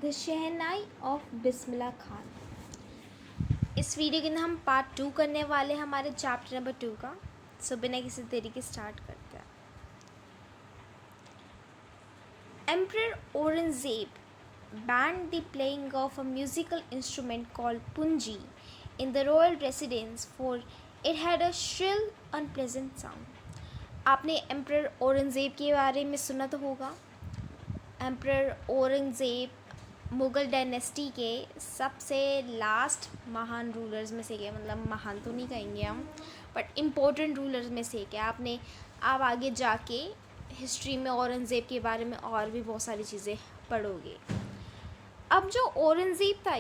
The shehnai of Bismillah Khan. इस video के अंदर हम पार्ट 2 करने वाले हैं हमारे चैप्टर नंबर 2 का। सो बिना किसी देरी के स्टार्ट करते हैं। Emperor Aurangzeb banned the playing of a musical instrument called punji in the royal residence for it had a shrill, unpleasant sound. आपने एम्परर औरंगजेब के बारे में सुना तो होगा। एम्परर औरंगजेब मुग़ल डायनेस्टी के सबसे लास्ट महान रूलर्स में से एक है। मतलब महान तो नहीं कहेंगे हम, बट इम्पोर्टेंट रूलर्स में से एक है। आप आगे जाके हिस्ट्री में औरंगज़ेब के बारे में और भी बहुत सारी चीज़ें पढ़ोगे। अब जो औरंगज़ेब था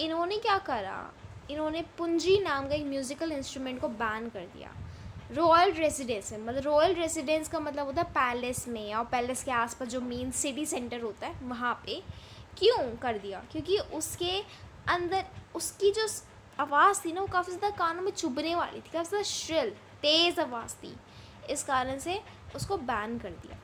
इन्होंने क्या करा, इन्होंने पुंजी नाम का एक म्यूज़िकल इंस्ट्रूमेंट को बैन कर दिया रॉयल रेजिडेंस में। मतलब रॉयल रेजिडेंस का मतलब होता है पैलेस में, और पैलेस के आसपास जो मेन सिटी सेंटर होता है वहाँ पे। क्यों कर दिया? क्योंकि उसके अंदर उसकी जो आवाज़ थी ना, वो काफ़ी ज़्यादा कानों में चुभने वाली थी, काफ़ी ज़्यादा श्रिल तेज़ आवाज़ थी। इस कारण से उसको बैन कर दिया।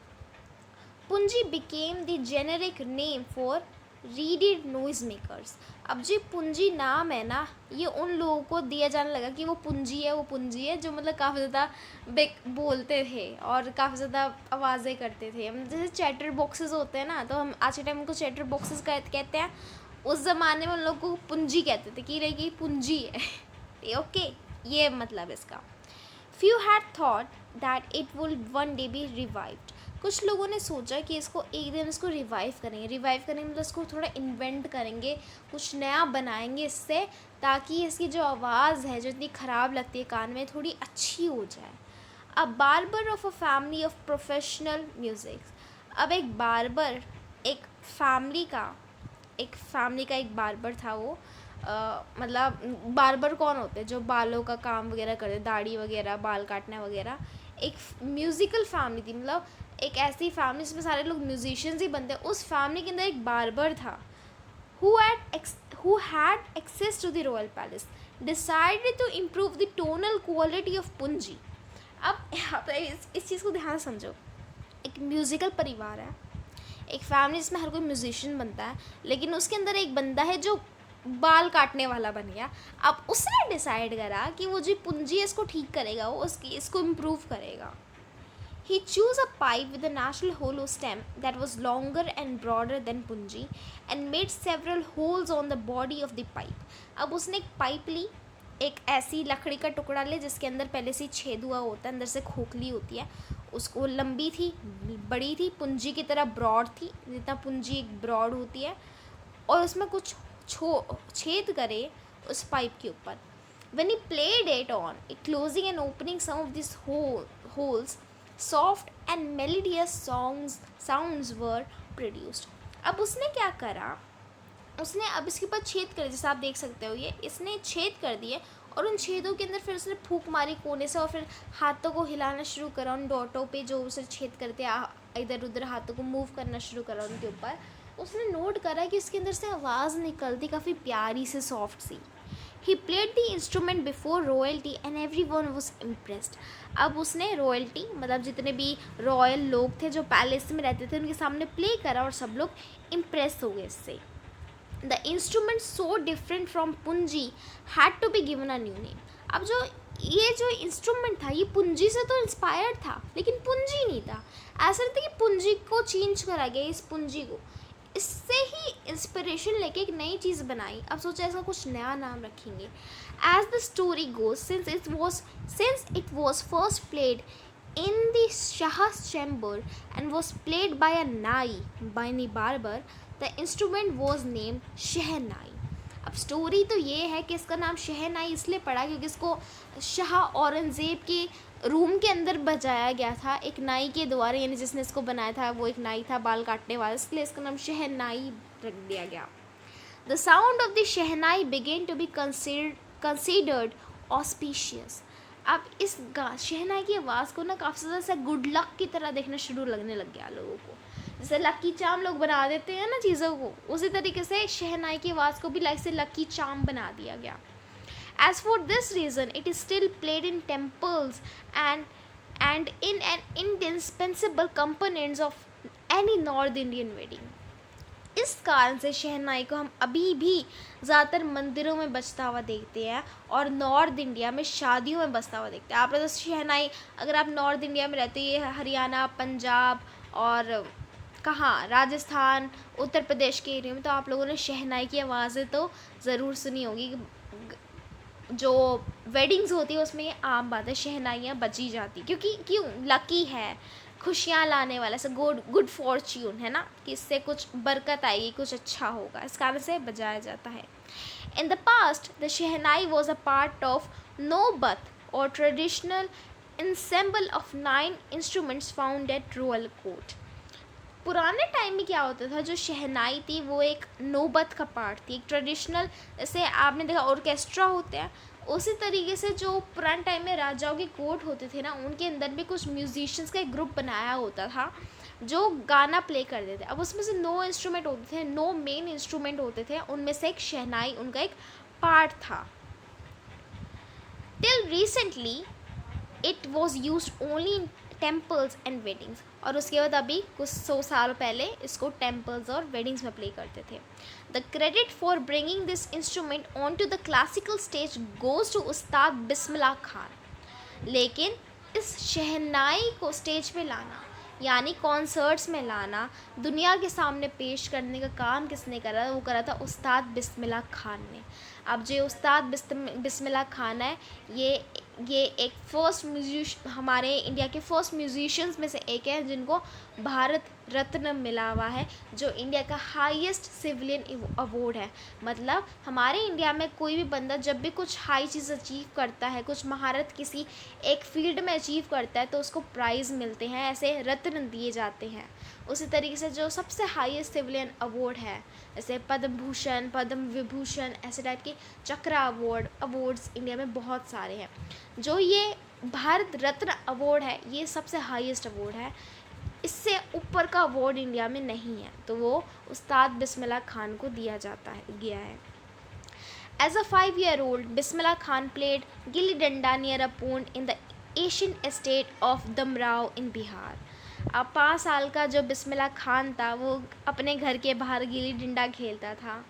पुंजी became the generic name for readed noise makers. अब जो पुंजी नाम है ना, ये उन लोगों को दिया जाने लगा कि वो पुंजी है जो मतलब काफ़ी ज़्यादा बोलते थे और काफ़ी ज़्यादा आवाज़ें करते थे। जैसे चैटर बॉक्सेस होते हैं ना, तो हम आज के टाइम उनको चैटर बॉक्सेस कहते हैं। उस ज़माने में उन लोग को पुंजी कहते थे कि ये पुंजी है। ओके, ये मतलब इसका। Few had thought that it will one day B revived. कुछ लोगों ने सोचा कि इसको एक दिन इसको रिवाइव करेंगे मतलब इसको थोड़ा इन्वेंट करेंगे, कुछ नया बनाएंगे इससे, ताकि इसकी जो आवाज़ है जो इतनी ख़राब लगती है कान में, थोड़ी अच्छी हो जाए। अ barber of a family of professional music. अब एक बार्बर, एक फैमिली का एक बार्बर था वो। मतलब बार्बर कौन होते हैं? जो बालों का काम वगैरह करते, दाढ़ी वगैरह, बाल काटना वगैरह। एक म्यूज़िकल फैमिली थी, मतलब एक ऐसी फैमिली जिसमें सारे लोग म्यूजिशियंस ही बनते हैं। उस फैमिली के अंदर एक बार्बर था who had access to the royal palace decided to improve the tonal quality of punji. अब यहाँ पर इस चीज़ को ध्यान से समझो। एक म्यूज़िकल परिवार है, एक फैमिली जिसमें हर कोई म्यूजिशियन बनता है, लेकिन उसके अंदर एक बंदा है जो बाल काटने वाला बन गया। अब उसने डिसाइड करा कि वो जो पुंजी है इसको ठीक करेगा, वो इसको इम्प्रूव करेगा। He chose a pipe with a natural hollow stem that was longer and broader than punji and made several holes on the body of the pipe. अब उसने एक पाइप ली, एक ऐसी लकड़ी का टुकड़ा ले जिसके अंदर पहले से छेद हुआ होता है, अंदर से खोखली होती है। उसको लंबी थी, बड़ी थी, पुंजी की तरह ब्रॉड थी, जितना पुंजी एक ब्रॉड होती है, और उसमें कुछ छेद करे उस पाइप के ऊपर। When he played it on, closing and opening some of these holes, soft and melodious sounds were produced. अब उसने क्या करा, उसने अब इसके ऊपर छेद कर, जैसे आप देख सकते हो इसने छेद कर दिए, और उन छेदों के अंदर फिर उसने फूंक मारी कोने से, और फिर हाथों को हिलाना शुरू करा उन डॉटों पे जो उसे छेद करते, इधर उधर हाथों को मूव करना शुरू करा उनके ऊपर। उसने नोट करा कि इसके अंदर से आवाज़ निकलती काफ़ी प्यारी से, सॉफ्ट सी। He played the instrument before royalty and everyone was impressed. अब उसने रॉयल्टी मतलब जितने भी रॉयल लोग थे जो पैलेस में रहते थे उनके सामने प्ले करा, और सब लोग इम्प्रेस हो गए इससे। The instrument so different from punji had to be given a new name. अब जो इंस्ट्रूमेंट था ये पुंजी से तो इंस्पायर्ड था, लेकिन पुंजी नहीं था। ऐसा लगता है कि पुंजी को चेंज करा गया, इस पुंजी को इससे ही इंस्पिरेशन लेके एक नई चीज़ बनाई। अब सोचा इसका कुछ नया नाम रखेंगे। As the story goes, since it was first played in the Shah's chamber and was played by a nai by नी barber, the instrument was named shehnai. अब स्टोरी तो ये है कि इसका नाम शहनाई इसलिए पड़ा क्योंकि इसको शाह औरंगज़ेब के रूम के अंदर बजाया गया था एक नाई के द्वारा, यानी जिसने इसको बनाया था वो एक नाई था, बाल काटने वाला, इसलिए इसका नाम शहनाई रख दिया गया। The sound of the shehnai began to be considered auspicious. अब इस शहनाई की आवाज़ को ना काफ़ी ज़्यादा गुड लक की तरह देखना शुरू लगने लग गया लोगों को। जैसे लकी चार्म लोग बना देते हैं ना चीज़ों को, उसी तरीके से शहनाई की आवाज़ को भी लाइक से लकी चार्म बना दिया गया। As for this reason, it is still played in temples and in an indispensable components of any North Indian wedding. इस कारण से शहनाई को हम अभी भी ज़्यादातर मंदिरों में बजता हुआ देखते हैं और नॉर्थ इंडिया में शादियों में बजता हुआ देखते हैं। आपने तो शहनाई, अगर आप नॉर्थ इंडिया में रहते हैं, हरियाणा, पंजाब और कहाँ, राजस्थान, उत्तर प्रदेश के एरिया में, तो आप लोगों ने शहनाई की आवाज़ें तो ज़रूर सुनी होगी। जो वेडिंग्स होती है उसमें ये आम बात है, शहनाइयाँ बजी जाती, क्योंकि क्यों, लकी है, खुशियाँ लाने वाला, ऐसा गुड फॉर्च्यून है ना, कि इससे कुछ बरकत आएगी, कुछ अच्छा होगा, इस कारण से बजाया जाता है। In the past the shehnai was a part of नौबत और traditional ensemble of 9 instruments found at royal court। पुराने टाइम में क्या होता था, जो शहनाई थी वो एक नौबत का पार्ट थी, एक ट्रेडिशनल, जैसे आपने देखा ऑर्केस्ट्रा होते हैं, उसी तरीके से जो पुराने टाइम में राजाओं के कोर्ट होते थे ना, उनके अंदर भी कुछ म्यूजिशियंस का एक ग्रुप बनाया होता था जो गाना प्ले करते थे। अब उसमें से 9 इंस्ट्रूमेंट होते थे, 9 मेन इंस्ट्रूमेंट होते थे, उनमें से एक शहनाई उनका एक पार्ट था। Till recently it was use only in temples and weddings, और उसके बाद अभी कुछ 100 साल पहले इसको टेम्पल्स और वेडिंग्स में प्ले करते थे। The credit for bringing this instrument on to the classical stage goes to Ustad Bismillah Khan. लेकिन इस शहनाई को स्टेज पे लाना, यानी कॉन्सर्ट्स में लाना, दुनिया के सामने पेश करने का काम किसने करा, वो करा था उस्ताद बिस्मिल्लाह खान ने। अब जो उस्ताद बिस्मिल्लाह खान है, ये एक फर्स्ट हमारे इंडिया के फर्स्ट म्यूजिशियंस में से एक है जिनको भारत रत्न मिला हुआ है, जो इंडिया का हाईएस्ट सिविलियन अवार्ड है। मतलब हमारे इंडिया में कोई भी बंदा जब भी कुछ हाई चीज़ अचीव करता है, कुछ महारत किसी एक फील्ड में अचीव करता है, तो उसको प्राइज़ मिलते हैं, ऐसे रत्न दिए जाते हैं। उसी तरीके से जो सबसे हाईएस्ट सिविलियन अवार्ड है, जैसे पद्म भूषण, पद्म विभूषण, ऐसे टाइप के चक्रा अवार्ड्स इंडिया में बहुत सारे हैं। जो ये भारत रत्न अवार्ड है, ये सबसे हाईएस्ट अवार्ड है, इससे ऊपर का अवार्ड इंडिया में नहीं है, तो वो उस्ताद बिस्मिल्लाह खान को दिया गया है। As a 5-year-old, Bismillah Khan played gilli danda near a pond in the Asian estate of Dumraon in Bihar. अब 5 साल का जो बिस्मिल्लाह खान था, वो अपने घर के बाहर गिल्ली डंडा खेलता था।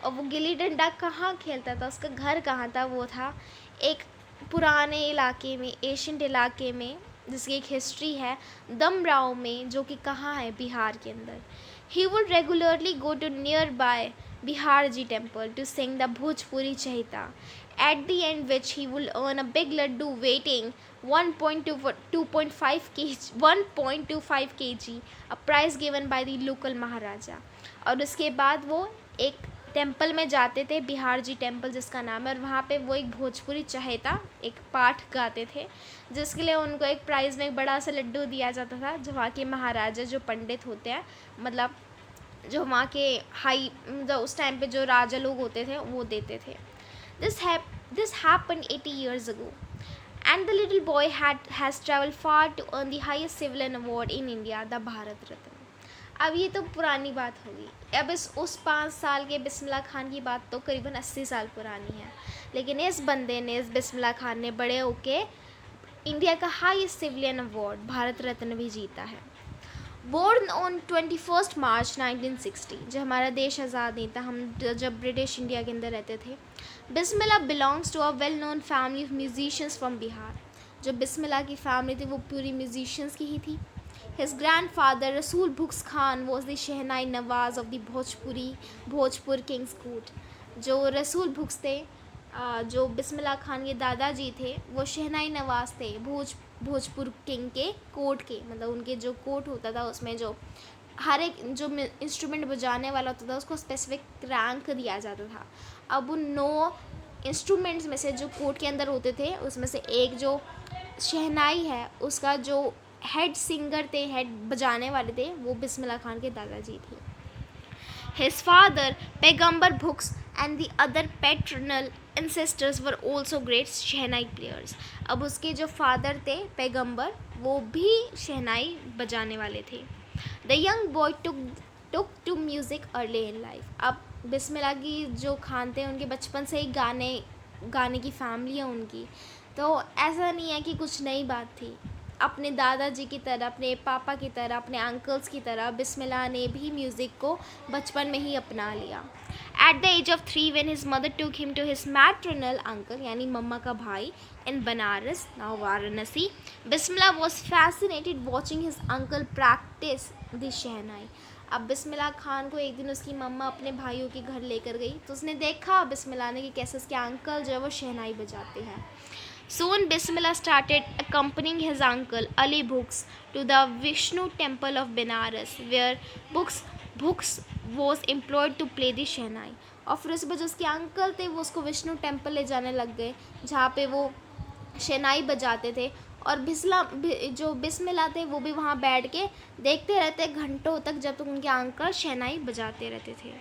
और वो गिल्ली डंडा कहाँ खेलता था, उसका घर कहाँ था, वो था एक पुराने इलाके में, एशियंट इलाके में, जिसकी एक हिस्ट्री है, दमराव में, जो कि कहाँ है, बिहार के अंदर। He would regularly go to nearby Bihar ji temple to sing the Bhojpuri chaita, at the end which he will earn a big laddu weighing 1.25 kg, a prize given by the local महाराजा। और उसके बाद वो एक टेम्पल में जाते थे, बिहार जी टेम्पल जिसका नाम है, और वहाँ पे वो एक भोजपुरी चहेता एक पाठ गाते थे, जिसके लिए उनको एक प्राइज़ में एक बड़ा सा लड्डू दिया जाता था, जो वहाँ के महाराजा, जो पंडित होते हैं, मतलब जो वहाँ के हाई, मतलब उस टाइम पे जो राजा लोग होते थे, वो देते थे। This happened 80 years ago, and the little boy has traveled far to earn the highest civilian award in India, the Bharat Ratna। अब ये तो पुरानी बात होगी। अब उस 5 साल के बिस्मिल्लाह खान की बात तो करीबन 80 साल पुरानी है, लेकिन इस बंदे ने, इस बिस्मिल्लाह खान ने बड़े होके इंडिया का highest civilian award Bharat Ratna भी जीता है। बोर्न ऑन 21 मार्च 1960, जब हमारा देश आज़ाद नहीं था, हम जब ब्रिटिश इंडिया के अंदर रहते थे। Bismillah belongs to a well known family of musicians from Bihar. जो बिस्मिल्लाह की फैमिली थी वो पूरी म्यूजिशियंस की ही थी। हिज ग्रैंड फादर रसूल books Khan was the shehnai Nawaz of the Bhojpur Kings court. जो रसूल बुक्स थे, जो बिस्मिल्लाह खान के दादाजी थे, वो शहनाई नवाज थे भोजपुर किंग के कोर्ट के, मतलब उनके जो कोर्ट होता था उसमें जो हर एक जो इंस्ट्रूमेंट बजाने वाला होता था उसको स्पेसिफिक रैंक दिया जाता था। अब उन 9 इंस्ट्रूमेंट्स में से जो कोर्ट के अंदर होते थे, उसमें से एक जो शहनाई है, उसका जो हेड सिंगर थे, हेड बजाने वाले थे, वो बिस्मिल्लाह खान के दादाजी थे। His father, Pegambar Books, and the other paternal ancestors were also great shehnai players। अब उसके जो फादर थे पैगंबर, वो भी शहनाई बजाने वाले थे। The young boy took to music early in life। अब बिस्मिल्लाह की जो खान थे, उनके बचपन से ही गाने की फैमिली है उनकी, तो ऐसा नहीं है कि कुछ नई बात थी। अपने दादाजी की तरह, अपने पापा की तरह, अपने अंकल्स की तरह बिस्मिल्लाह ने भी म्यूज़िक को बचपन में ही अपना लिया. At the age of 3, when his mother took him to his maternal uncle, यानी मम्मा का भाई, in Banaras, now Varanasi, Bismillah was fascinated watching his uncle practice the शहनाई. अब बिस्मिल्लाह खान को एक दिन उसकी मम्मा अपने भाइयों के घर लेकर गई, तो उसने देखा बिस्मिल्लाह ने कि कैसे उसके अंकल जो है वो शहनाई बजाते हैं. Soon Bismillah started accompanying his uncle Ali Books to the Vishnu temple of Benares, where Books was employed to play the शहनाई. और फिर उसके बाद जो उसके अंकल थे वो उसको विष्णु टेम्पल ले जाने लग गए, जहाँ पे वो शहनाई बजाते थे. और जो बिस्मिल्लाह थे वो भी वहाँ बैठ के देखते रहते घंटों तक, जब तक उनके अंकल शहनाई बजाते रहते थे.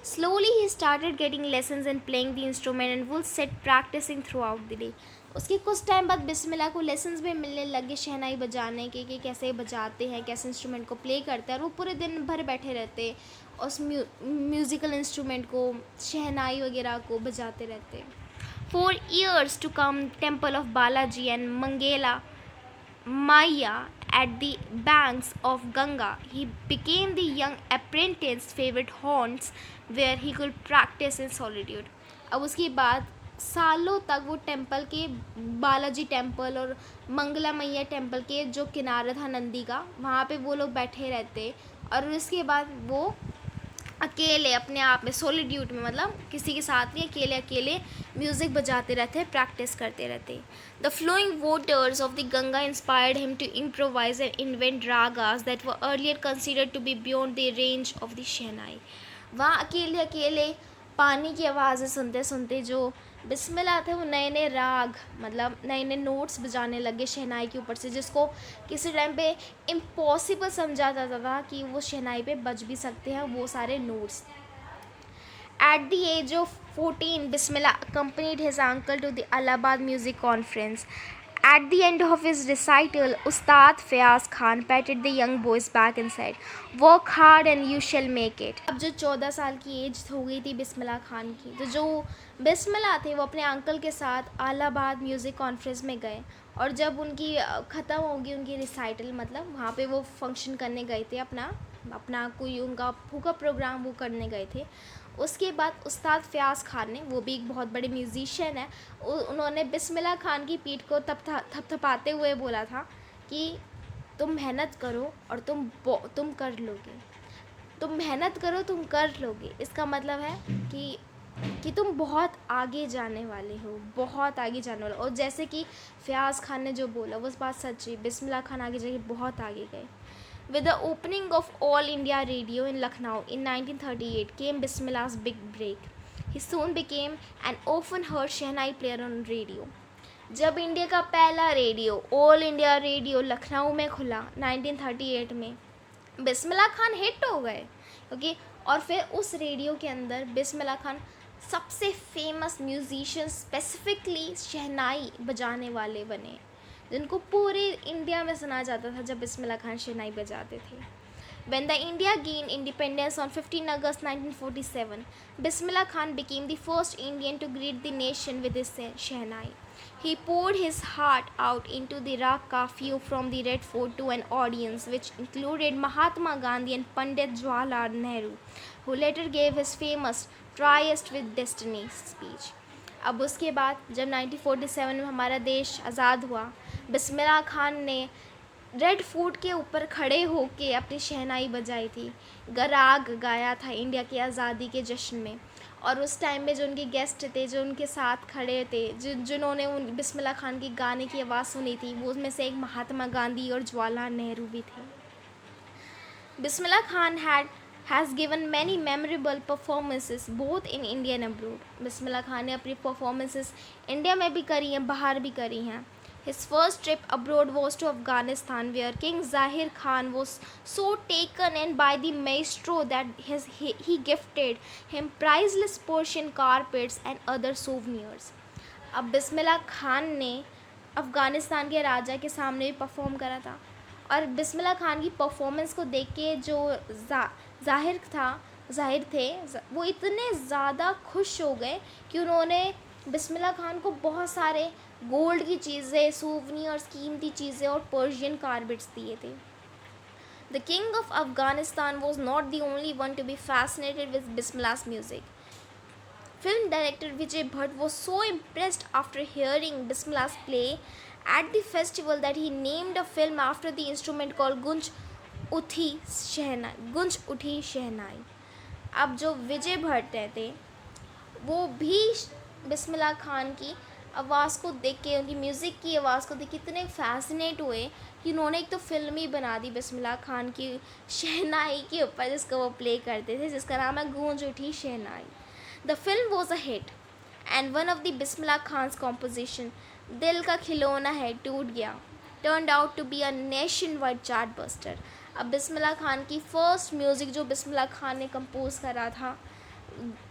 Slowly he started getting lessons in playing the instrument and would sit practicing throughout the day. उसके कुछ टाइम बाद बिस्मिल्लाह को लेसन्स भी मिलने लगे शहनाई बजाने के, कि कैसे बजाते हैं, कैसे इंस्ट्रूमेंट को प्ले करते हैं. और वो पूरे दिन भर बैठे रहते उस म्यूज़िकल इंस्ट्रूमेंट को, शहनाई वगैरह को बजाते रहते. For years to come, temple of Balaji and Mangela Maya at the banks of Ganga, he became the young apprentice's favorite haunts where he could practice in solitude. अब उसके बाद सालों तक वो टेम्पल के, बालाजी टेम्पल और मंगला मैया टेम्पल के जो किनारा था नंदी का, वहाँ पे वो लोग बैठे रहते. और उसके बाद वो अकेले अपने आप में सोलिट्यूड में, मतलब किसी के साथ नहीं, अकेले म्यूज़िक बजाते रहते, प्रैक्टिस करते रहते. The flowing waters of the Ganga inspired him to improvise and invent ragas that were earlier considered to be beyond the range of the shehnai. वहाँ अकेले पानी की आवाज़ें सुनते सुनते जो बिस्मिल्लाह थे वो नए नए राग, मतलब नए नए नोट्स बजाने लगे शहनाई के ऊपर से, जिसको किसी टाइम पे इम्पॉसिबल समझा जाता था कि वो शहनाई पे बज भी सकते हैं वो सारे notes. At the age of 14, Bismillah accompanied his uncle to the Allahabad Music Conference. At the end of his recital, Ustad Fayaz Khan patted the young boy's back and said, "Work hard and you shall make it." अब जो 14 साल की as हो गई थी बिस्मिल्लाह खान की, तो जो बिस्मिल्लाह थे वो अपने अंकल के साथ इलाहाबाद म्यूज़िक कॉन्फ्रेंस में गए. और जब उनकी ख़त्म होगी उनकी रिसाइटल, मतलब वहाँ पे वो फंक्शन करने गए थे, अपना कोई उनका फूका प्रोग्राम वो करने गए थे. उसके बाद उस्ताद फ़याज़ खान ने, वो भी एक बहुत बड़े म्यूज़िशियन है, उन्होंने बिस्मिल्लाह खान की पीठ को थपथपाते हुए बोला था कि तुम मेहनत करो और तुम कर लोगे, तुम मेहनत करो तुम कर लोगे. इसका मतलब है कि तुम बहुत आगे जाने वाले हो, बहुत आगे जाने वाले. और जैसे कि फ़याज़ खान ने जो बोला वो बात सच्ची, बिस्मिल्लाह खान आगे जाके बहुत आगे गए. With the opening of All India Radio in Lucknow in 1938 came Bismillah's big break. He soon became an often heard shehnai player on radio. जब इंडिया का पहला radio all India radio Lucknow में खुला 1938 में, बिस्मिल्लाह खान हिट हो गए, ओके. और फिर उस रेडियो के अंदर बिस्मिल्लाह खान सबसे फेमस म्यूजिशियन, स्पेसिफिकली शहनाई बजाने वाले बने, जिनको पूरे इंडिया में सुना जाता था जब बिस्मिल्लाह खान शहनाई बजाते थे. When the India gained independence on 15 August 1947, Bismillah Khan became the first Indian to greet the nation with his shehnai. He poured his heart out into the Rag Kafiyo from the Red Fort to an audience which included Mahatma Gandhi and Pandit Jawaharlal Nehru, who later gave his famous Tryst with Destiny speech. अब उसके बाद जब 1947 में हमारा देश आज़ाद हुआ, बिस्मिल्लाह खान ने red fort के ऊपर खड़े होके अपनी शहनाई बजाई थी, राग गाया था इंडिया की आज़ादी के जश्न में. और उस टाइम में जो उनके गेस्ट थे, जो उनके साथ खड़े थे, जिन्होंने उन बिस्मिल्लाह खान की गाने की आवाज़ सुनी थी, वो उसमें से एक महात्मा गांधी और जवाहरलाल नेहरू भी थे. Bismillah Khan has given many memorable performances both in India and abroad. Bismillah Khan ने अपनी performances इंडिया में भी करी हैं, बाहर भी करी हैं. His first trip abroad was to Afghanistan, where King Zahir Khan was so taken in by the maestro that he gifted him priceless Persian carpets and other souvenirs. अब बिस्मिल्लाह खान ने अफ़गानिस्तान के राजा के सामने भी परफॉर्म करा था, और बिस्मिल्लाह खान की परफॉर्मेंस को देख के जो ज़ाहिर थे वो इतने ज़्यादा खुश हो गए कि उन्होंने बिस्मिल्लाह खान को बहुत सारे गोल्ड की चीज़ें, सूवनियर्स, कीमती चीज़ें और पर्शियन कारपेट्स दिए थे. The king of Afghanistan was not the only one to be fascinated with Bismillah's music. Film director Vijay Bhatt was so impressed after hearing Bismillah's play at the festival that he named a film after the instrument called Gunj Uthi Shehnai. Gunj Uthi Shehnai. अब जो विजय भट्ट थे वो भी बिस्मिल्लाह खान की आवाज़ को देख के, उनकी म्यूज़िक की आवाज़ को देख के इतने फैसिनेट हुए कि उन्होंने एक तो फिल्म ही बना दी बिस्मिल्लाह खान की शहनाई के ऊपर, जिसको वो प्ले करते थे, जिसका नाम है Goonj Uthi Shehnai. The film was a hit and one of the Bismillah Khan's composition Dil Ka खिलौना है टूट गया turned out to be a nationwide chart buster. अब बिस्मिल्लाह खान की फर्स्ट म्यूज़िक जो बिस्मिल्लाह खान ने कंपोज करा था,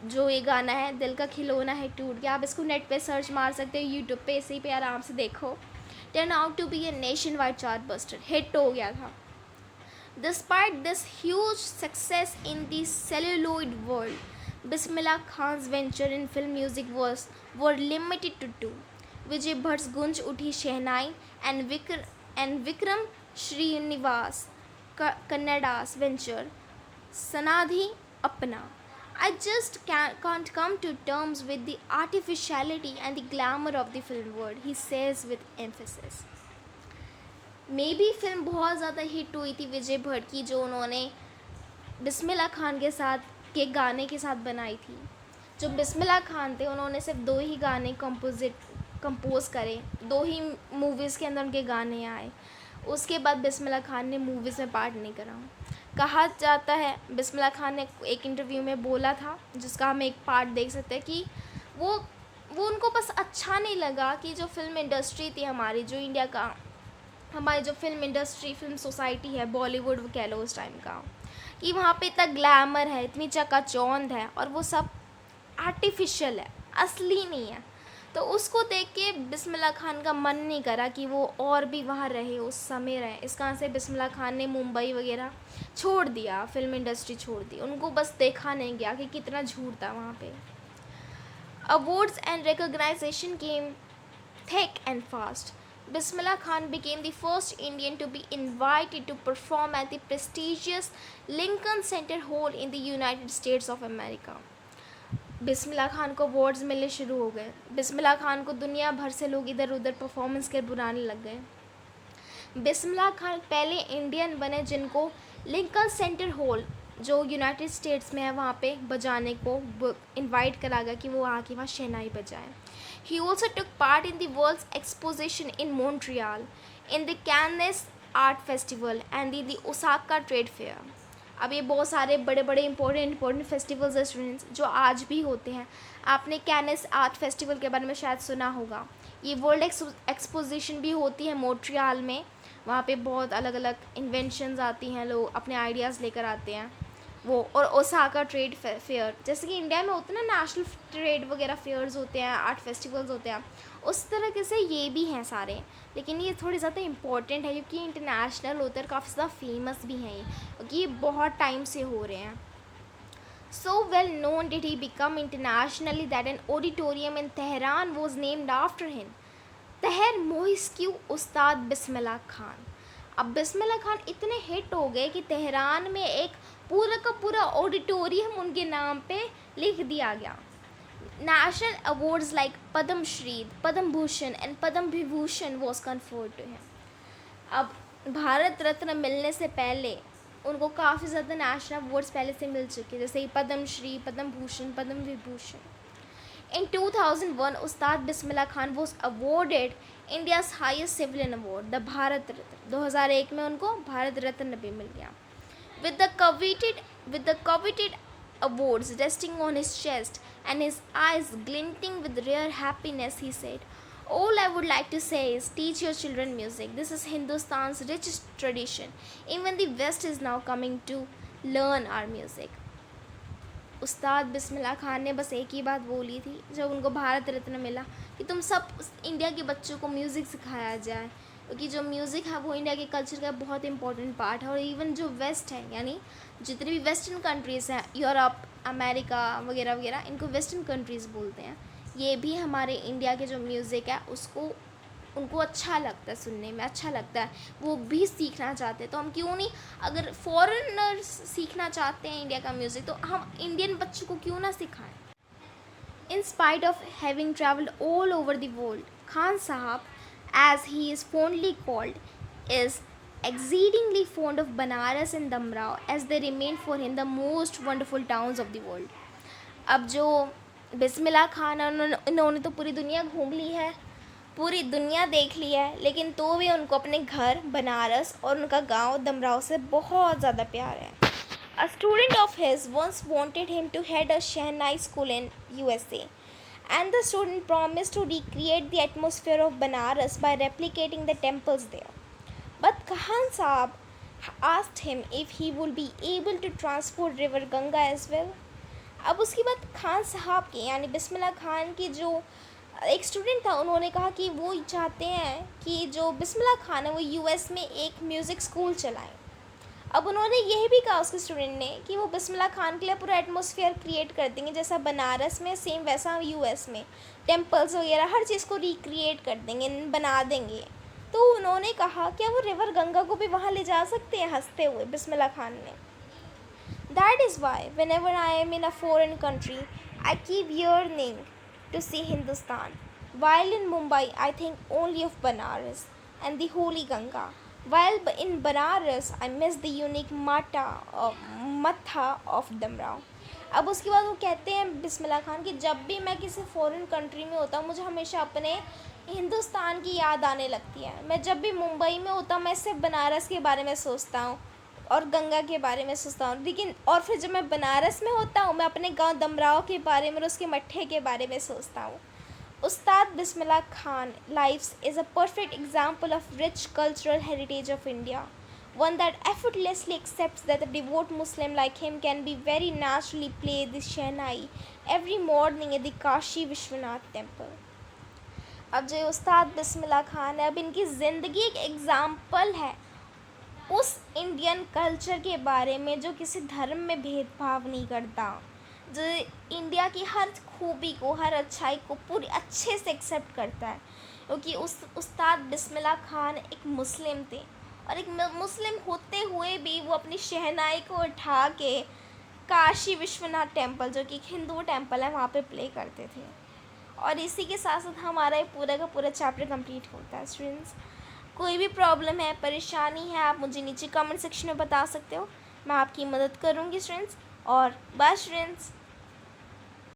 जो ये गाना है दिल का खिलौना है टूट गया, आप इसको नेट पे सर्च मार सकते हो, यूट्यूब पे इसी पे आराम से देखो. Turn out to be a nation wide chart buster, hit हो गया था. Despite this huge success in the celluloid world, Bismillah Khan's venture in film music were limited to two: Vijay Bhatt's Gunj Uthi Shehnai and Vikram Srinivas Kannada's venture Sanadhi Apna. I just can't come to terms with the artificiality and the glamour of the film world, he says with emphasis. May be film बहुत ज़्यादा hit हुई थी विजय भट्ट की, जो उन्होंने बिस्मिल्लाह खान के साथ के गाने के साथ बनाई थी. जो बिस्मिल्लाह खान थे उन्होंने सिर्फ 2 ही गाने कंपोज करे, 2 ही मूवीज़ के अंदर उनके गाने आए. उसके बाद बिस्मिल्लाह खान ने मूवीज़ में पार्ट नहीं करा. कहा जाता है बिस्मिल्लाह खान ने एक इंटरव्यू में बोला था, जिसका हम एक पार्ट देख सकते हैं, कि वो उनको बस अच्छा नहीं लगा कि जो फिल्म इंडस्ट्री थी हमारी, जो इंडिया का हमारी जो फिल्म इंडस्ट्री, फिल्म सोसाइटी है, बॉलीवुड कह लो उस टाइम का, कि वहाँ पे इतना ग्लैमर है, इतनी चकाचौंध है और वो सब आर्टिफिशियल है, असली नहीं है. तो उसको देख के बिस्मिल्लाह खान का मन नहीं करा कि वो और भी वहाँ रहे, उस समय रहे. इस कारण से बिस्मिल्लाह खान ने मुंबई वगैरह छोड़ दिया, फिल्म इंडस्ट्री छोड़ दी. उनको बस देखा नहीं गया कि कितना झूठ था वहाँ पे. Awards and recognition came thick and fast. Bismillah Khan became the first Indian to be invited to perform at the prestigious Lincoln Center Hall in the United States of America. Bismillah Khan को अवार्ड्स मिलने शुरू हो गए. बिस्मिल्लाह खान को दुनिया भर से लोग इधर उधर परफॉर्मेंस के बुलाने लग गए. बिस्मिल्लाह खान पहले इंडियन बने जिनको लिंकन सेंटर हॉल, जो यूनाइटेड स्टेट्स में है, वहाँ पे बजाने को इनवाइट करा गया कि वो आके वहाँ शहनाई बजाएं. He also took part in the World's Exposition in Montreal, in the Cannes Art Festival and in the Osaka Trade Fair. अब ये बहुत सारे बड़े बड़े इंपॉर्टेंट फेस्टिवल्स हैं स्टूडेंट्स, जो आज भी होते हैं. आपने कैनेस आर्ट फेस्टिवल के बारे में शायद सुना होगा. ये वर्ल्ड एक्सपोजिशन भी होती है मोन्ट्रियल में. वहाँ पे बहुत अलग अलग इन्वेंशंस आती हैं, लोग अपने आइडियाज़ लेकर आते हैं वो. और ओसाका ट्रेड फेयर, जैसे कि इंडिया में होते हैं ना नेशनल ट्रेड वगैरह फेयर्स होते हैं, आर्ट फेस्टिवल्स होते हैं, उस तरीके से ये भी हैं सारे. लेकिन ये थोड़े ज़्यादा इंपॉर्टेंट है क्योंकि इंटरनेशनल होते हैं, काफ़ी ज़्यादा फेमस भी हैं ये, क्योंकि ये बहुत टाइम से हो रहे हैं. So well known did he become internationally that an auditorium in Tehran was named after him. तहर मोहिस्क्यू उस्ताद बिस्मिल्लाह खान. अब बिस्मिल्लाह खान इतने हिट हो गए कि तेहरान में एक पूरा का पूरा ऑडिटोरियम उनके नाम पे लिख दिया गया. National awards like Padma Shri, Padma Bhushan and Padma Vibhushan was conferred to him. अब भारत रत्न मिलने से पहले उनको काफ़ी ज़्यादा नेशनल अवार्ड्स पहले से मिल चुके हैं, जैसे पद्म Shri, Padma Bhushan, Padma Vibhushan. In 2001, Ustad Bismillah Khan was awarded India's highest civilian award, the Bharat Ratna. 2001 में उनको भारत रत्न भी मिल गया. With the coveted awards resting on his chest and his eyes glinting with rare happiness, he said, "All I would like to say is teach your children music. This is Hindustan's richest tradition. Even the West is now coming to learn our music." उस्ताद बिस्मिल्लाह खान ने बस एक ही बात बोली थी जब उनको भारत रत्न मिला, कि तुम सब इंडिया के बच्चों को म्यूज़िक सिखाया जाए, क्योंकि जो म्यूज़िक है वो इंडिया के कल्चर का बहुत इंपॉर्टेंट पार्ट है. और इवन जो वेस्ट है, यानी जितनी भी वेस्टर्न कंट्रीज़ हैं, यूरोप, अमेरिका वगैरह वगैरह, इनको वेस्टर्न कंट्रीज़ बोलते हैं. ये भी हमारे इंडिया के जो म्यूज़िक है उसको उनको अच्छा लगता है, सुनने में अच्छा लगता है, वो भी सीखना चाहते हैं। तो हम क्यों नहीं, अगर फॉरेनर्स सीखना चाहते हैं इंडिया का म्यूज़िक तो हम इंडियन बच्चों को क्यों ना सिखाएं। In spite of having traveled all over the world, Khan Sahab, as he is fondly called, is exceedingly fond of Banaras and Damrao as they remain for him the most wonderful towns of the world. अब जो बिस्मिल्लाह खान है इन्होंने तो पूरी दुनिया घूम ली है, पूरी दुनिया देख ली है, लेकिन तो भी उनको अपने घर बनारस और उनका गांव दमराव से बहुत ज़्यादा प्यार है। A student of his once wanted him to head a Shehnai school in USA, and the student promised to recreate the atmosphere of Banaras by replicating the temples there. But Khan Sahab asked him if he would be able to transport river Ganga as well. अब उसकी बात खान साहब की यानी बिस्मिल्लाह खान की जो एक student था, उन्होंने कहा कि वो चाहते हैं कि जो बिस्मिल्लाह खान है वो यूएस में एक म्यूज़िक स्कूल चलाएं। अब उन्होंने यह भी कहा उसके स्टूडेंट ने कि वो बिस्मिल्लाह खान के लिए पूरा एटमॉस्फेयर क्रिएट कर देंगे, जैसा बनारस में सेम वैसा यूएस में टेम्पल्स वगैरह हर चीज़ को रिक्रिएट कर देंगे, बना देंगे। तो उन्होंने कहा क्या वो रिवर गंगा को भी वहाँ ले जा सकते हैं, हंसते हुए बिस्मिल्लाह खान ने। That is why whenever I am in a foreign country, I keep yearning to see Hindustan. While in Mumbai, I think only of Banaras and the holy Ganga. While in Banaras, I miss the unique matha of Damrao. अब उसके बाद वो कहते हैं बिस्मिल्लाह खान कि जब भी मैं किसी फॉरेन कंट्री में होता हूँ मुझे हमेशा अपने हिंदुस्तान की याद आने लगती है। मैं जब भी मुंबई में होता हूँ मैं सिर्फ बनारस के बारे में सोचता हूँ और गंगा के बारे में सोचता हूँ, लेकिन और फिर जब मैं बनारस में होता हूँ मैं अपने गांव दमराव के बारे में और उसके मट्ठे के बारे में सोचता हूँ। Ustad Bismillah Khan lives is a perfect example of rich cultural heritage of India, one that effortlessly accepts that a devout Muslim like him can be very naturally play the Shehnai every morning at the Kashi Vishwanath temple. अब जो उस्ताद बिस्मिल्लाह खान है, अब इनकी ज़िंदगी एक example है उस Indian culture के बारे में जो किसी धर्म में भेदभाव नहीं करता, जो इंडिया की हर खूबी को हर अच्छाई को पूरी अच्छे से एक्सेप्ट करता है। क्योंकि उस उस्ताद बिस्मिल्लाह खान एक मुस्लिम थे और एक मुस्लिम होते हुए भी वो अपनी शहनाई को उठा के काशी विश्वनाथ टेम्पल जो कि एक हिंदू टेम्पल है वहाँ पे प्ले करते थे। और इसी के साथ साथ हमारा ये पूरा का पूरा चैप्टर कंप्लीट होता है। स्टूडेंट्स, कोई भी प्रॉब्लम है, परेशानी है, आप मुझे नीचे कमेंट सेक्शन में बता सकते हो, मैं आपकी मदद करूँगी स्टूडेंट्स। और बाय स्टूडेंट्स।